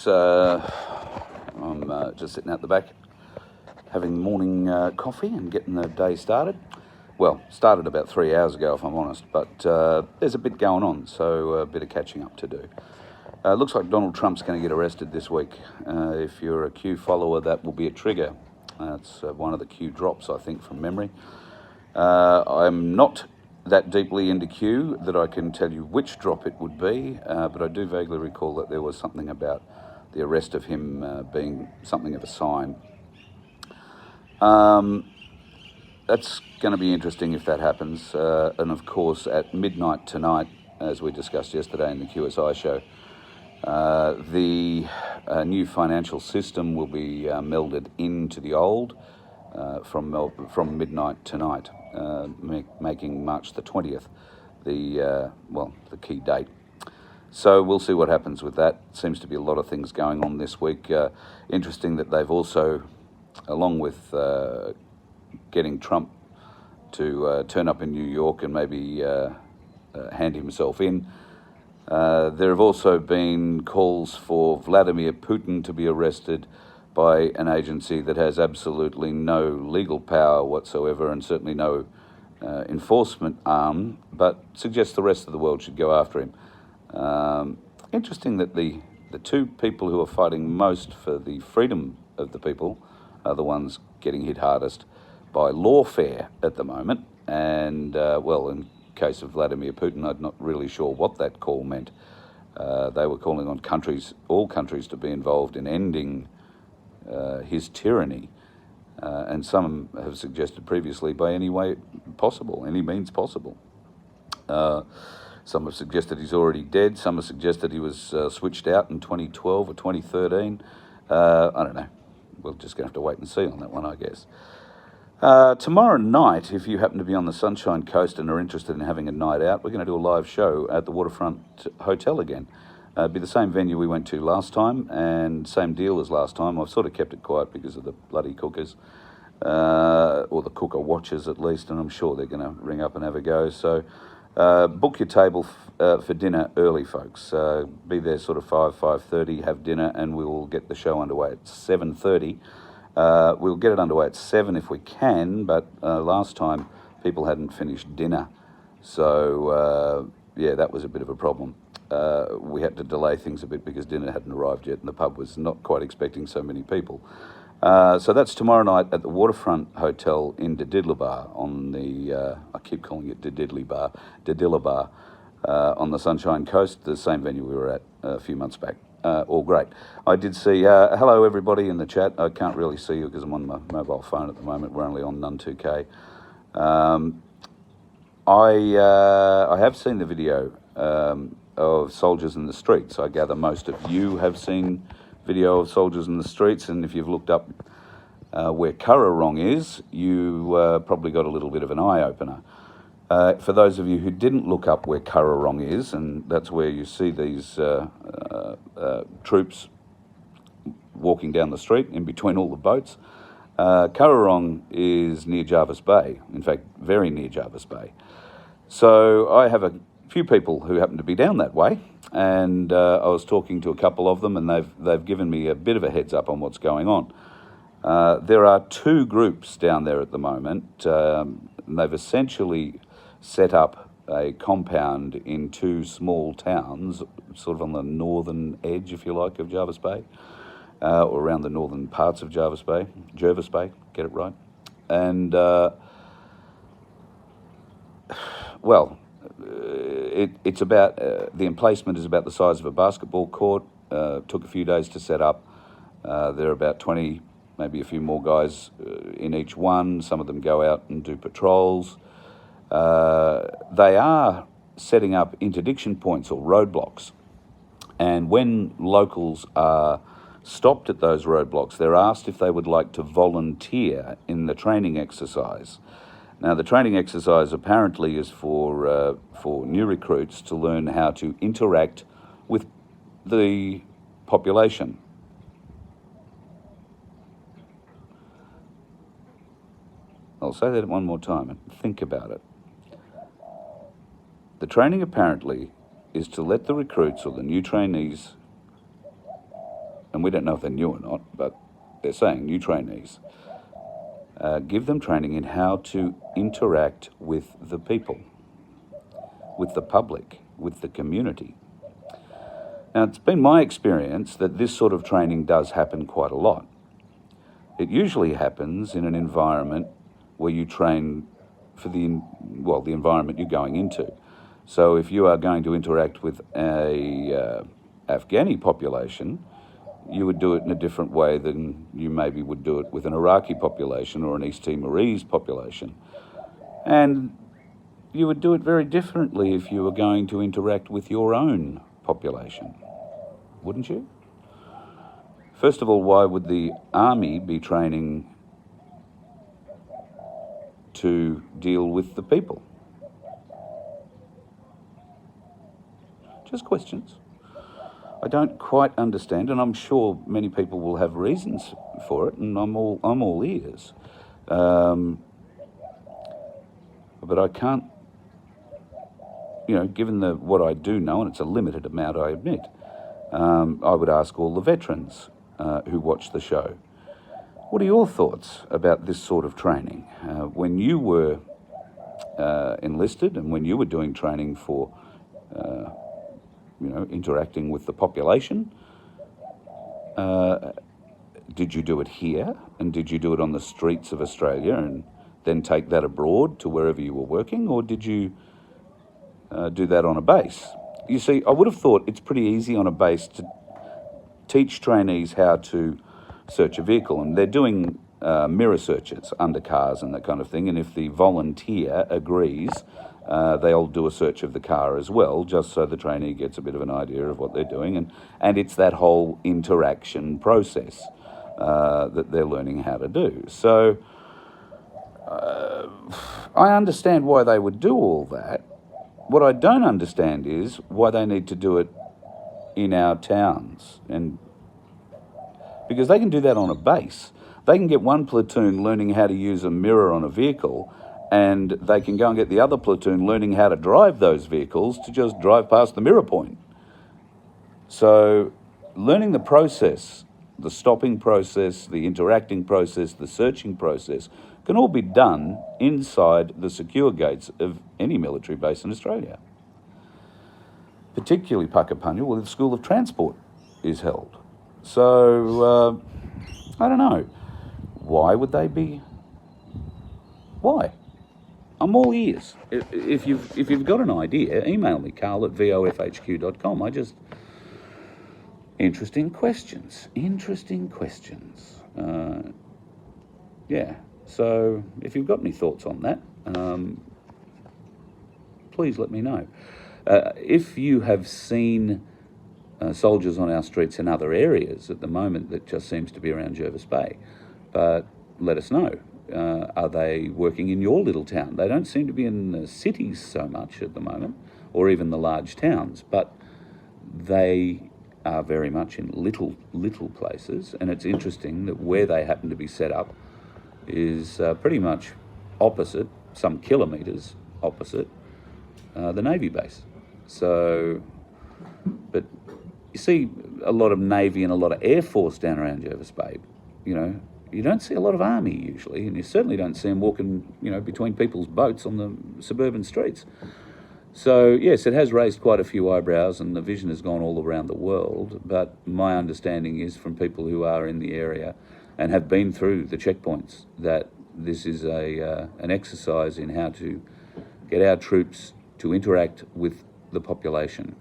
folks. I'm just sitting out the back having morning coffee and getting the day started. Well, started about 3 hours ago, if I'm honest, but there's a bit going on, so a bit of catching up to do. Looks like Donald Trump's going to get arrested this week. If you're a Q follower, that will be a trigger. That's one of the Q drops, I think, from memory. I'm not that deeply into Q that I can tell you which drop it would be, but I do vaguely recall that there was something about the arrest of him being something of a sign. That's going to be interesting if that happens. And of course, at midnight tonight, as we discussed yesterday in the QSI show, the new financial system will be melded into the old from midnight tonight, making March the 20th the key date. So we'll see what happens with that. Seems to be a lot of things going on this week. Interesting that they've also, along with getting Trump to turn up in New York and maybe hand himself in, there have also been calls for Vladimir Putin to be arrested by an agency that has absolutely no legal power whatsoever and certainly no enforcement arm, but suggests the rest of the world should go after him. Interesting that the two people who are fighting most for the freedom of the people are the ones getting hit hardest by lawfare at the moment. And, in case of Vladimir Putin, I'm not really sure what that call meant. They were calling on all countries to be involved in ending his tyranny. And some have suggested previously by any way possible, any means possible. Some have suggested he's already dead. Some have suggested he was switched out in 2012 or 2013. I don't know. We're just going to have to wait and see on that one, I guess. Tomorrow night, if you happen to be on the Sunshine Coast and are interested in having a night out, we're going to do a live show at the Waterfront Hotel again. It'll be the same venue we went to last time and same deal as last time. I've sort of kept it quiet because of the bloody cookers, or the cooker watchers at least, and I'm sure they're going to ring up and have a go. So book your table for dinner early, folks. Be there sort of 5:30, have dinner, and we'll get the show underway at 7:30. We'll get it underway at 7 if we can, but last time people hadn't finished dinner. So, that was a bit of a problem. We had to delay things a bit because dinner hadn't arrived yet and the pub was not quite expecting so many people. So that's tomorrow night at the Waterfront Hotel in Diddilabar on the, I keep calling it Diddilabar, on the Sunshine Coast, the same venue we were at a few months back. All great. I did see, hello everybody in the chat. I can't really see you because I'm on my mobile phone at the moment. We're only on Nun2K. I have seen the video of soldiers in the streets. I gather most of you have seen video of soldiers in the streets, and if you've looked up where Currarong is, you probably got a little bit of an eye-opener. For those of you who didn't look up where Currarong is, and that's where you see these troops walking down the street in between all the boats, Currarong is near Jervis Bay, in fact, very near Jervis Bay. So I have a few people who happen to be down that way, and I was talking to a couple of them, and they've given me a bit of a heads up on what's going on. There are two groups down there at the moment, and they've essentially set up a compound in two small towns, sort of on the northern edge, if you like, of Jervis Bay, or around the northern parts of Jervis Bay, get it right. And, it's about, the emplacement is about the size of a basketball court. Took a few days to set up. There are about 20, maybe a few more guys in each one. Some of them go out and do patrols. They are setting up interdiction points or roadblocks. And when locals are stopped at those roadblocks, they're asked if they would like to volunteer in the training exercise. Now, the training exercise apparently is for new recruits to learn how to interact with the population. I'll say that one more time and think about it. The training apparently is to let the recruits or the new trainees and we don't know if they're new or not, but they're saying new trainees, give them training in how to interact with the people, with the public, with the community. Now, it's been my experience that this sort of training does happen quite a lot. It usually happens in an environment where you train for the environment you're going into. So if you are going to interact with a Afghani population, you would do it in a different way than you maybe would do it with an Iraqi population or an East Timorese population. And you would do it very differently if you were going to interact with your own population, wouldn't you? First of all, why would the army be training to deal with the people? Just questions. I don't quite understand, and I'm sure many people will have reasons for it, and I'm all ears. But I can't, given what I do know, and it's a limited amount, I admit, I would ask all the veterans who watch the show, what are your thoughts about this sort of training? When you were enlisted and when you were doing training for interacting with the population, did you do it here, and did you do it on the streets of Australia and then take that abroad to wherever you were working, or did you do that on a base? You see, I would have thought it's pretty easy on a base to teach trainees how to search a vehicle, and they're doing mirror searches under cars and that kind of thing, and if the volunteer agrees, they'll do a search of the car as well, just so the trainee gets a bit of an idea of what they're doing, and it's that whole interaction process that they're learning how to do. So I understand why they would do all that. What I don't understand is why they need to do it in our towns, and because they can do that on a base. They can get one platoon learning how to use a mirror on a vehicle, and they can go and get the other platoon learning how to drive those vehicles to just drive past the mirror point. So learning the process, the stopping process, the interacting process, the searching process, can all be done inside the secure gates of any military base in Australia. Particularly Puckapunyal, where the School of Transport is held. So, I don't know. Why would they be? Why? I'm all ears. If you've got an idea, email me, carl@vofhq.com. Interesting questions. Yeah. So if you've got any thoughts on that, please let me know. If you have seen soldiers on our streets in other areas at the moment, that just seems to be around Jervis Bay, but let us know. Are they working in your little town? They don't seem to be in the cities so much at the moment, or even the large towns, but they are very much in little places, and it's interesting that where they happen to be set up is pretty much opposite, some kilometres opposite, the Navy base. So, but you see a lot of Navy and a lot of Air Force down around Jervis Bay. You don't see a lot of Army usually, and you certainly don't see them walking, between people's boats on the suburban streets. So, yes, it has raised quite a few eyebrows, and the vision has gone all around the world, but my understanding is from people who are in the area and have been through the checkpoints that this is an exercise in how to get our troops to interact with the population.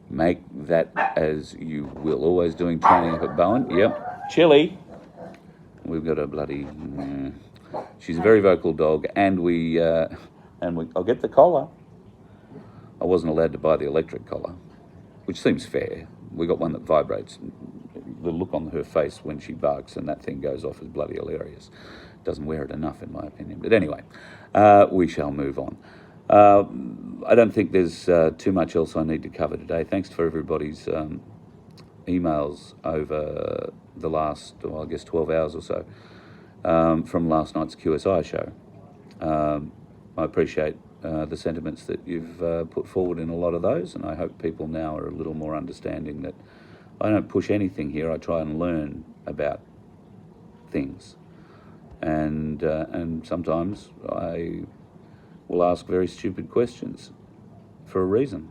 Make that as you will. Always doing training up at Bowen. Yep. Chili. We've got a bloody... she's a very vocal dog, and I'll get the collar. I wasn't allowed to buy the electric collar, which seems fair. We got one that vibrates. The look on her face when she barks and that thing goes off is bloody hilarious. Doesn't wear it enough, in my opinion. But anyway, we shall move on. I don't think there's too much else I need to cover today. Thanks for everybody's emails over the last, 12 hours or so from last night's QSI show. I appreciate the sentiments that you've put forward in a lot of those, and I hope people now are a little more understanding that I don't push anything here. I try and learn about things, and sometimes I will ask very stupid questions for a reason.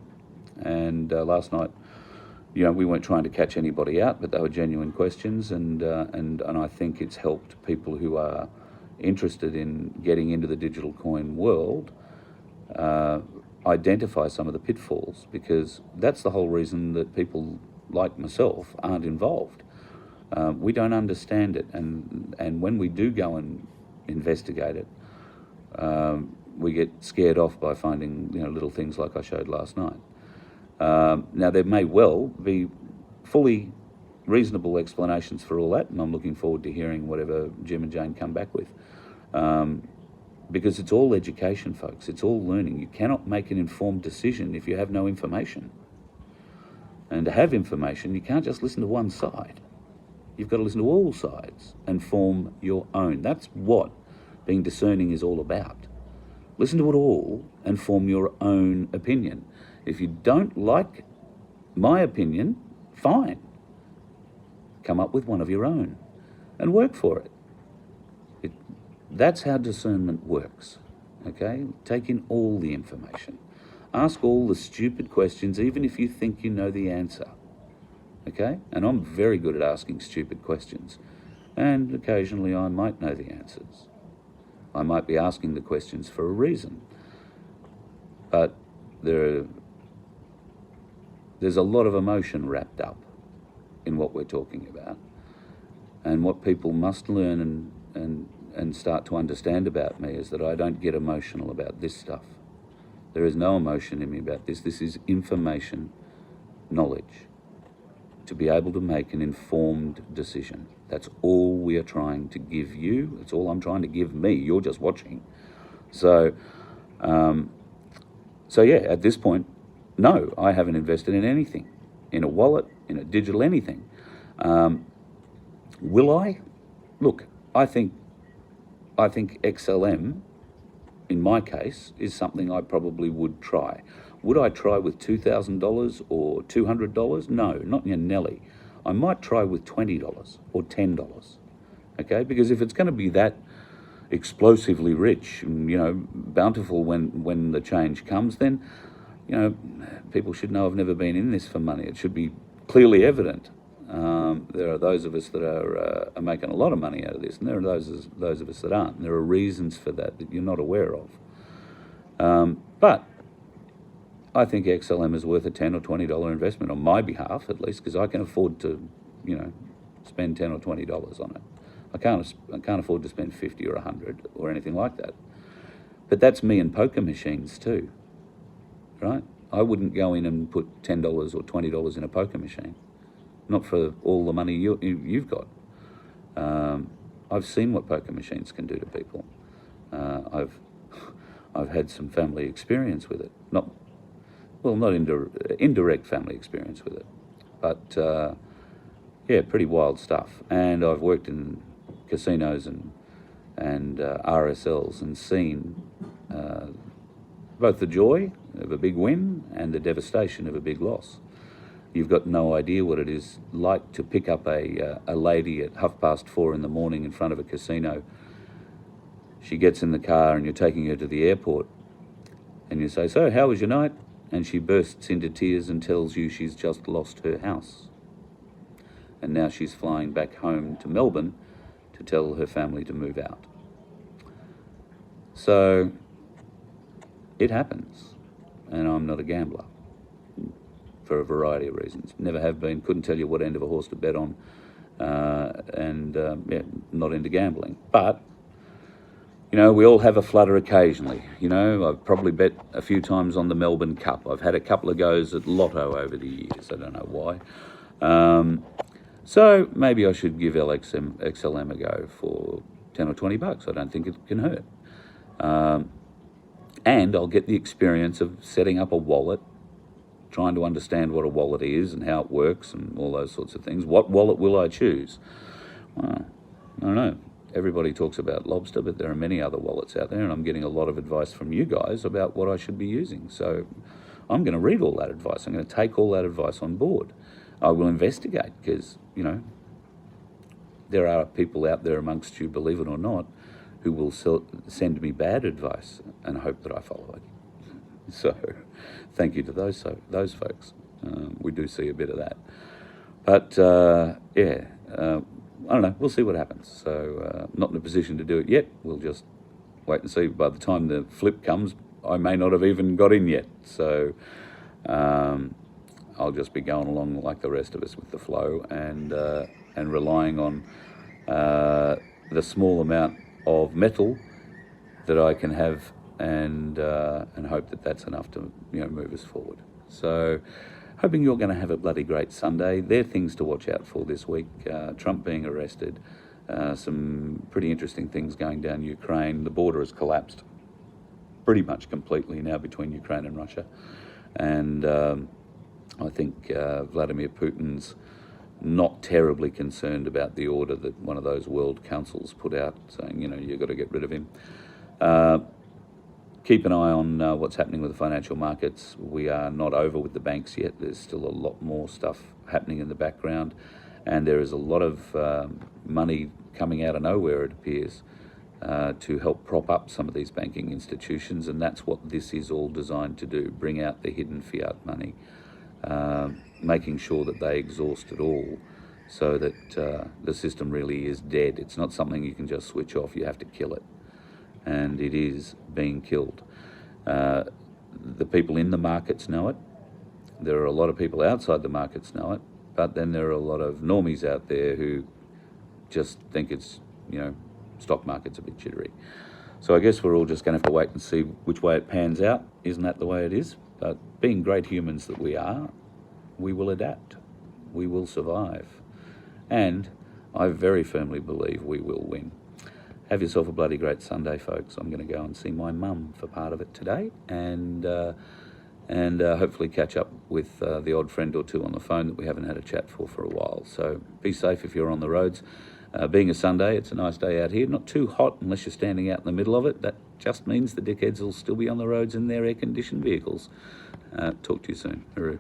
And last night, we weren't trying to catch anybody out, but they were genuine questions, and I think it's helped people who are interested in getting into the digital coin world identify some of the pitfalls, because that's the whole reason that people like myself aren't involved. We don't understand it, and when we do go and investigate it, we get scared off by finding little things like I showed last night. Now, there may well be fully reasonable explanations for all that, and I'm looking forward to hearing whatever Jim and Jane come back with. Because it's all education, folks. It's all learning. You cannot make an informed decision if you have no information. And to have information, you can't just listen to one side. You've got to listen to all sides and form your own. That's what being discerning is all about. Listen to it all and form your own opinion. If you don't like my opinion, fine. Come up with one of your own and work for it. That's how discernment works, okay? Take in all the information. Ask all the stupid questions, even if you think you know the answer, okay? And I'm very good at asking stupid questions. And occasionally I might know the answers. I might be asking the questions for a reason. But there's a lot of emotion wrapped up in what we're talking about. And what people must learn and start to understand about me is that I don't get emotional about this stuff. There is no emotion in me about this. This is information, knowledge, to be able to make an informed decision. That's all we are trying to give you. It's all I'm trying to give me. You're just watching. So yeah, at this point, no, I haven't invested in anything, in a wallet, in a digital anything. Will I? Look, I think XLM, in my case, is something I probably would try. Would I try with $2,000 or $200? No, not in Nelly. I might try with $20 or $10, okay? Because if it's going to be that explosively rich and, bountiful when the change comes, then, people should know I've never been in this for money. It should be clearly evident. There are those of us that are making a lot of money out of this, and there are those of us that aren't. And there are reasons for that you're not aware of. But I think XLM is worth a $10 or $20 investment on my behalf, at least, because I can afford to, spend $10 or $20 on it. I can't afford to spend 50 or 100 or anything like that. But that's me and poker machines too, right? I wouldn't go in and put $10 or $20 in a poker machine. Not for all the money you've got. I've seen what poker machines can do to people. I've had some family experience with it. Not indirect family experience with it, but yeah, pretty wild stuff. And I've worked in casinos and RSLs and seen both the joy of a big win and the devastation of a big loss. You've got no idea what it is like to pick up a lady at 4:30 in the morning in front of a casino. She gets in the car and you're taking her to the airport and you say, "So, how was your night?" And she bursts into tears and tells you she's just lost her house. And now she's flying back home to Melbourne to tell her family to move out. So it happens, and I'm not a gambler. For a variety of reasons. Never have been, couldn't tell you what end of a horse to bet on, and not into gambling. But, we all have a flutter occasionally. I've probably bet a few times on the Melbourne Cup. I've had a couple of goes at Lotto over the years. I don't know why. So maybe I should give XLM a go for $10 or $20. I don't think it can hurt. And I'll get the experience of setting up a wallet, trying to understand what a wallet is and how it works and all those sorts of things. What wallet will I choose? Well, I don't know. everybody talks about Lobster, but there are many other wallets out there, and I'm getting a lot of advice from you guys about what I should be using. So I'm going to read all that advice. I'm going to take all that advice on board. I will investigate because, you know, there are people out there amongst you, believe it or not, who will send me bad advice and hope that I follow it. So thank you to those folks. We do see a bit of that. But, I don't know. We'll see what happens. So not in a position to do it yet. We'll just wait and see. By the time the flip comes, I may not have even got in yet. So I'll just be going along like the rest of us with the flow and relying on the small amount of metal that I can have and hope that that's enough to, you know, move us forward. So hoping you're going to have a bloody great Sunday. There are things to watch out for this week. Trump being arrested, some pretty interesting things going down Ukraine. The border has collapsed pretty much completely now between Ukraine and Russia. And I think Vladimir Putin's not terribly concerned about the order that one of those world councils put out saying, you know, you've got to get rid of him. Keep an eye on what's happening with the financial markets. We are not over with the banks yet. There's still a lot more stuff happening in the background, and there is a lot of money coming out of nowhere, it appears, to help prop up some of these banking institutions, and that's what this is all designed to do, bring out the hidden fiat money, making sure that they exhaust it all so that the system really is dead. It's not something you can just switch off, you have to kill it. And it is being killed. The people in the markets know it. There are a lot of people outside the markets know it, but then there are a lot of normies out there who just think it's, you know, stock market's a bit jittery. So I guess we're all just going to have to wait and see which way it pans out. Isn't that the way it is? But being great humans that we are, we will adapt. We will survive. And I very firmly believe we will win. Have yourself a bloody great Sunday, folks. I'm going to go and see my mum for part of it today, and hopefully catch up with the odd friend or two on the phone that we haven't had a chat for a while. So be safe if you're on the roads. Being a Sunday, it's a nice day out here. Not too hot unless you're standing out in the middle of it. That just means the dickheads will still be on the roads in their air-conditioned vehicles. Talk to you soon. Hooroo.